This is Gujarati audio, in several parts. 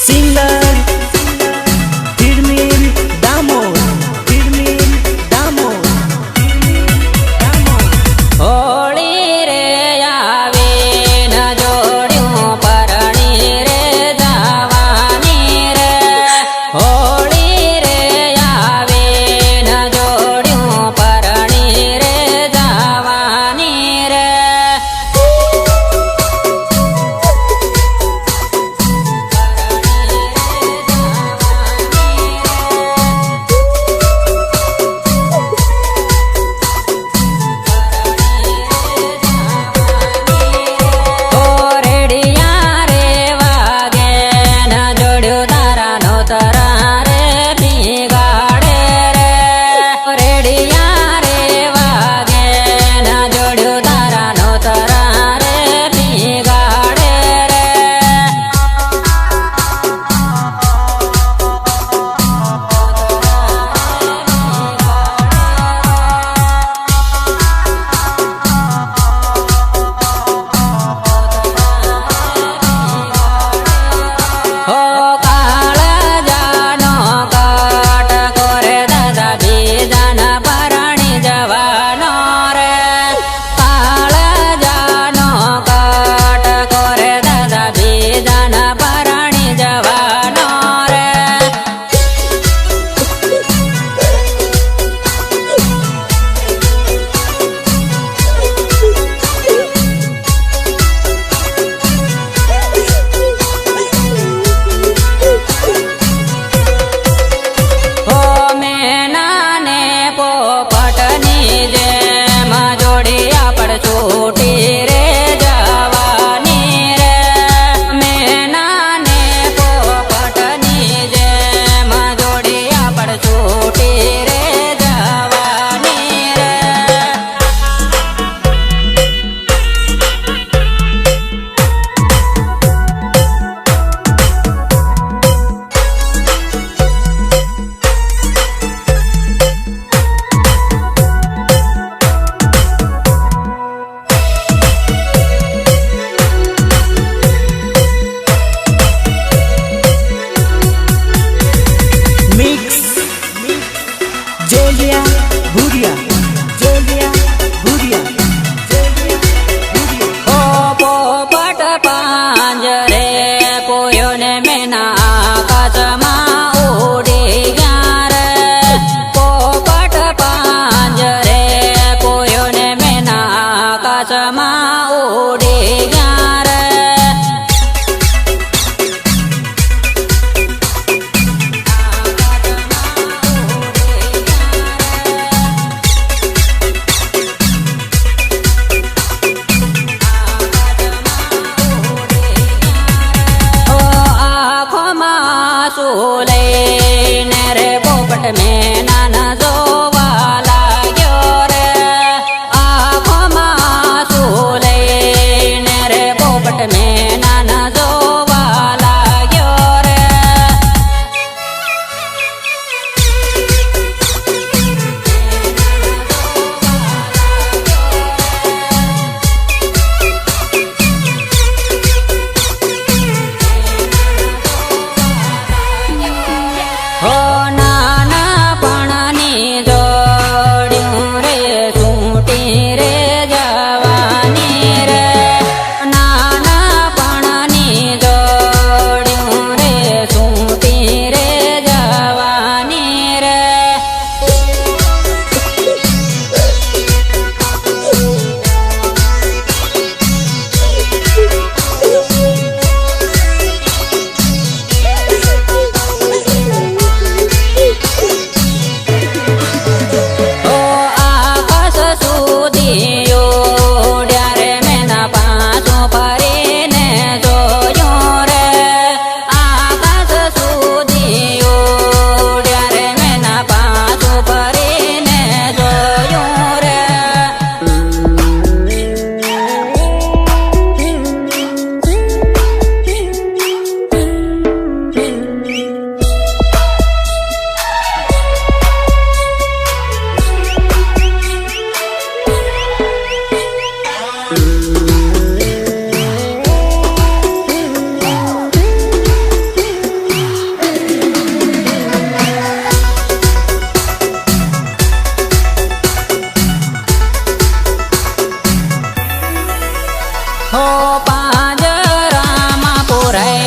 सिंगर धीरमीर दामोद, धीरमीर दामोद, होली रे आवे न जोड्યું પરણી રે જવાની રે હોળી રે આવે ન જોડ્યું પરણી રે જવાની રે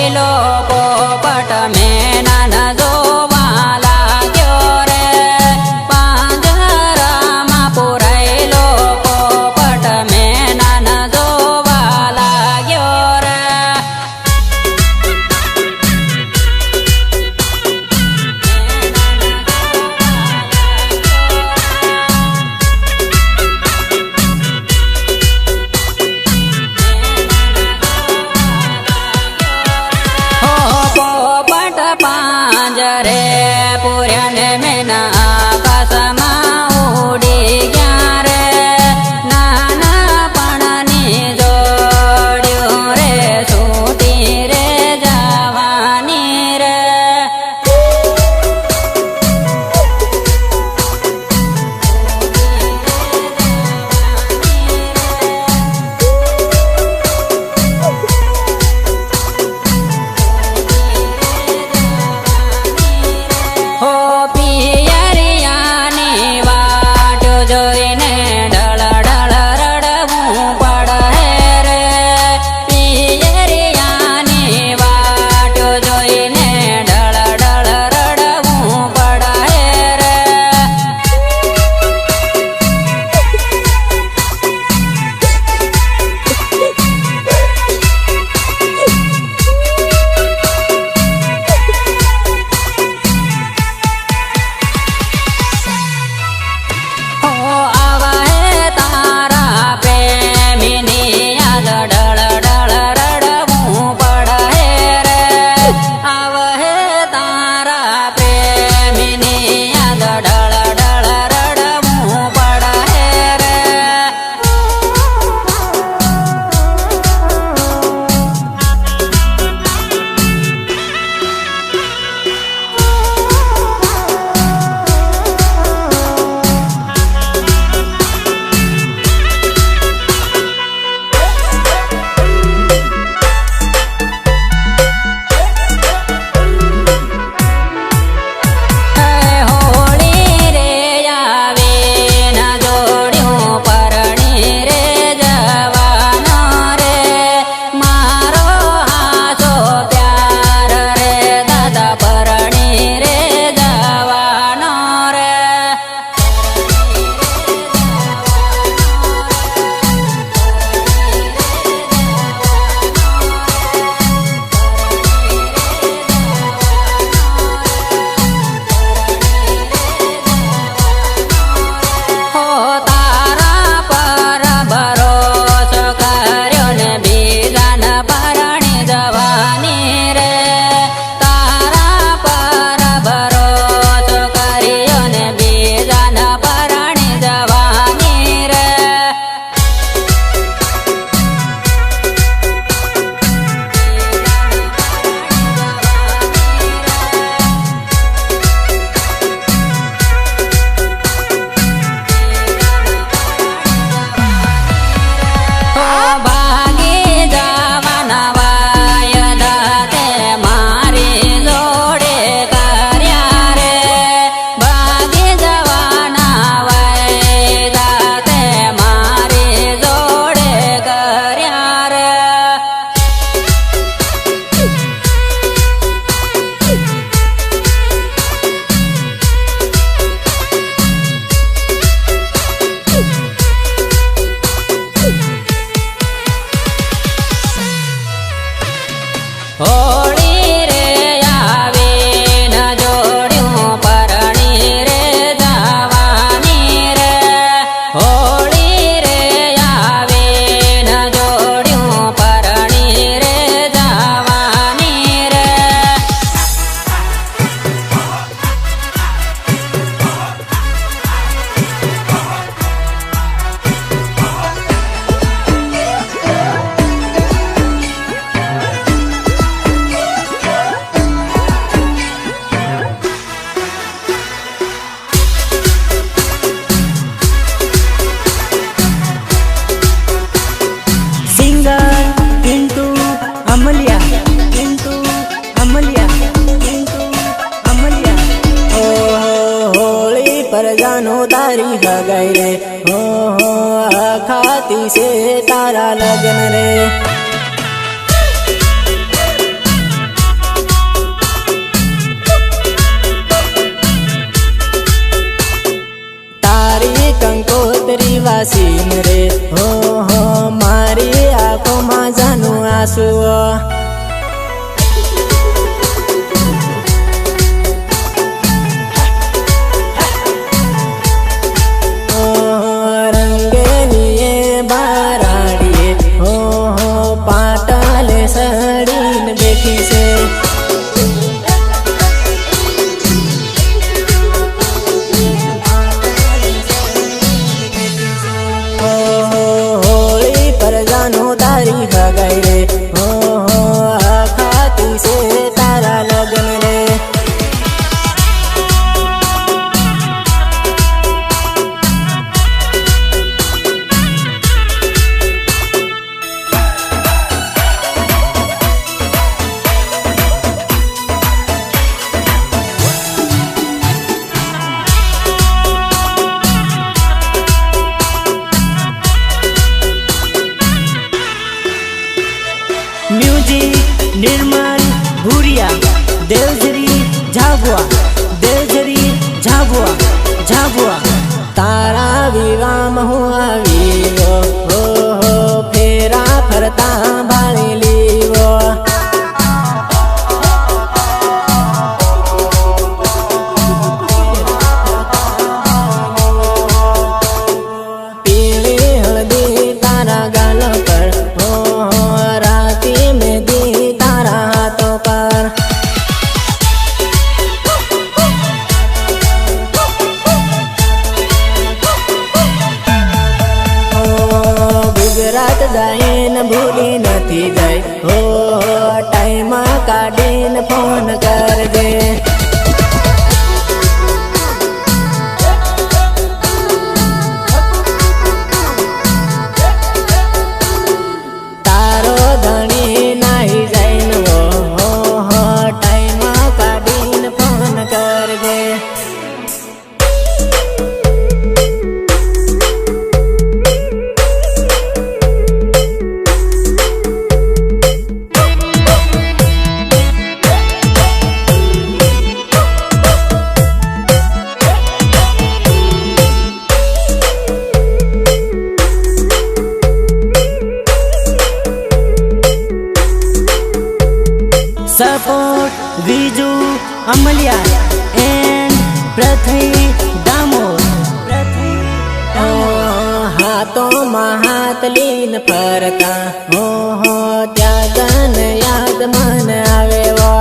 પુરાયેલો પોપટ મેનન જોવા લાગ્યો રે પાંજરામાં પુરાયેલો પોપટ મેનન જોવા લાગ્યો રે પોપટ પાંજરે પૂર્યાને મેના આકાશમાં ઉડી ગયા રે નાના પણની જોડ્યું રે છૂટી રે જવાની રે હો પિયરિયાની વાટ જોઈને ડળ ડળ રડવું પડે રે પિયરિયાની વાટ જોઈને ડળ ડળ રડવું પડે રે હો આવા હે તારા પ્રેમીની યાદ ડળ ડળ રડવું પડે રે આવા હે તારા પ્રેમીની યાદ ડળ ડળ રડવું પડે રે હોળી રે આવે ના જોડ્યું પરણી રે જવાનો રે મારો હાસો પ્યાર રે દાદા પરણી રે જવાનો રે હો તારા પર ભરોસો કર્યો ને બીજાને પરણી જવાની રે તારા પર ભરોસો કર્યો ને બીજાને પરણી જવાની રે હો ભાગી જવાના વાયદા તે મારી જોડે કર્યા રે ભાગી જવાના વાયદા તે મારી જોડે કર્યા રે હોળી રે આવે ન જોડ્યું પરણી રે જવાની રે હોળી રે આવે ન જોડ્યું પરણી રે જવાની રે પરજાનો તારી હગાઈ રે હો ખાતી છે તારા લગ્ન રે સીન રે હો હો મારી આંખોમાં જાનું આંસુ રંગેલીએ બારાડીએ હો હો પાટલે સડીને બેઠી છે હોળી પર જાનો તારી હગાઈ રે હો હો ખાતી છે તારા લગ્ન રે म्यूजिक निर्मल भूरिया देवझरी झाबुआ देवझरी झाबुआ झाबुआ तारा विवाह में हूँ आवीवो हो फेरा फरता भाली लीवो पीली हल्दी तारा गाल पर हो राती मेहंदी तारा हाथों पर गुजरात जाइन भूली नथी जाय हो टाइम काढीन फोन करजे तारो धणी नाही जाइन वो हो टाइम काढीन फोन करजे सपोर्ट विजू अमलिया एंड पृथ्वी दामोद हाथों में हाथ लीन फरता हो त्यागन याद मन आवे वा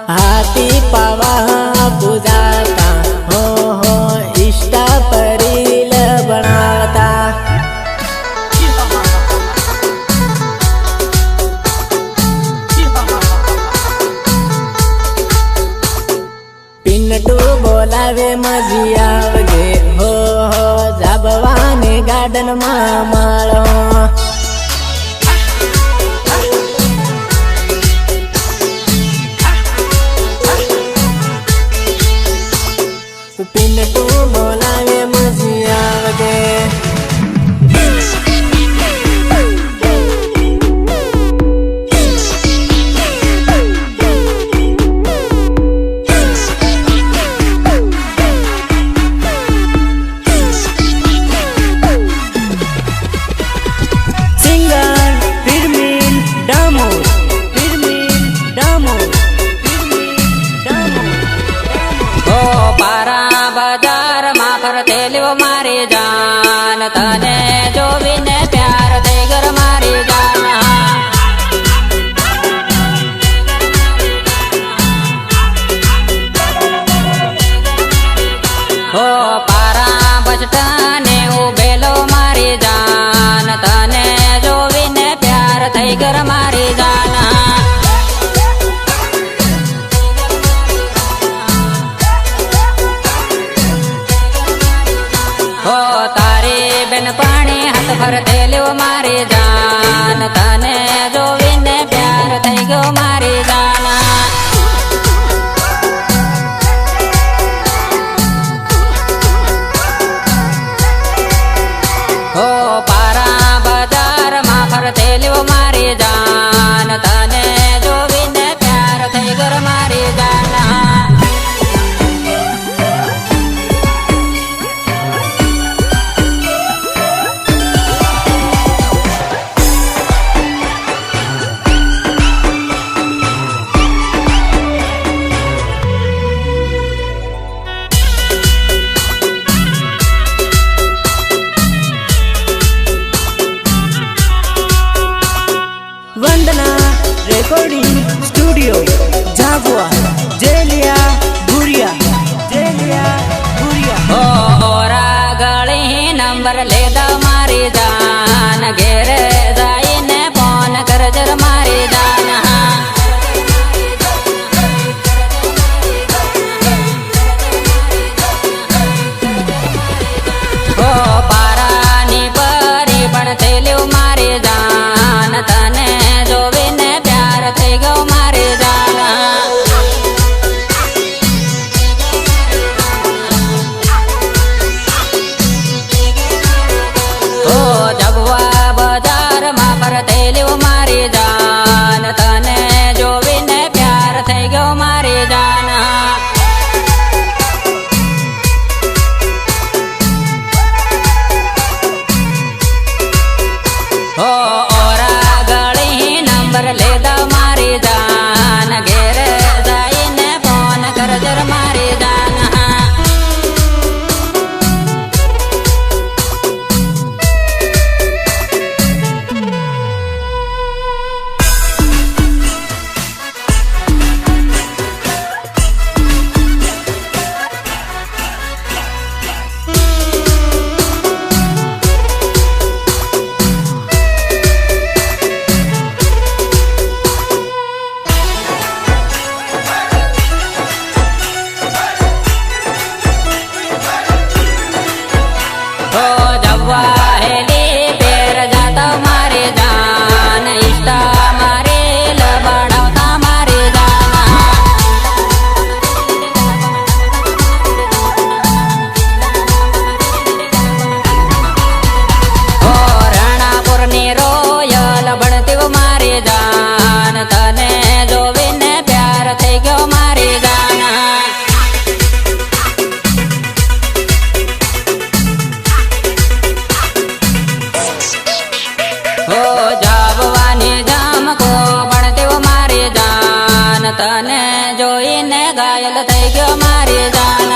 हाथी पावा पूजाता हो इष्टा परील बनाता पिन्नटू बोलावे मजी आवजे हो जाबवाने गार्डन में माळो पिन्नटू बोलावे मजी आवजे मारी जान तने जोवीने प्यार थई घर मारी जान हो पारा बचटाने उभेलो मारी जान तने जोवीने प्यार थई घर मारी जान हो तारी बेन पानी हाथ भरते ल्यो मारी जान तने जोवीने प्यार थई गयो मारी जान हो पारा बाजार में फरते ल्यो मारी जान तने जोवीने નંબર લેદા મારી જાન ઘેરે જઈને ફોન કરજર મારી જાન ઓ પારાની પરી પણ થયેલું મારી જાન તને જોવીને પ્યાર થઈ ગયો મારી જાન ઓ જબવા બજારમાં ફરતેલું મારી જાન તને જોવીને પ્યાર થઈ ગયો મારી જાન ઓ ઓરા ગળી નંબર લેદા મારી જાન ઘેરે જઈને ફોન કરજર મારી જાન ઓ જવા હેલી પેર જાતા મારી જાન ઈષ્ટા મારે લબડાવતા મારી જાન ઓ રણાપુરની રોયલ ભણતી મારી જાન તને જોવીને પ્યાર થઈ ગયો મારી જાન ઓ જાબવાની જામકો ભણતી મારી જાન તને જોઈને ઘાયલ થઈ ગયો મારી જાન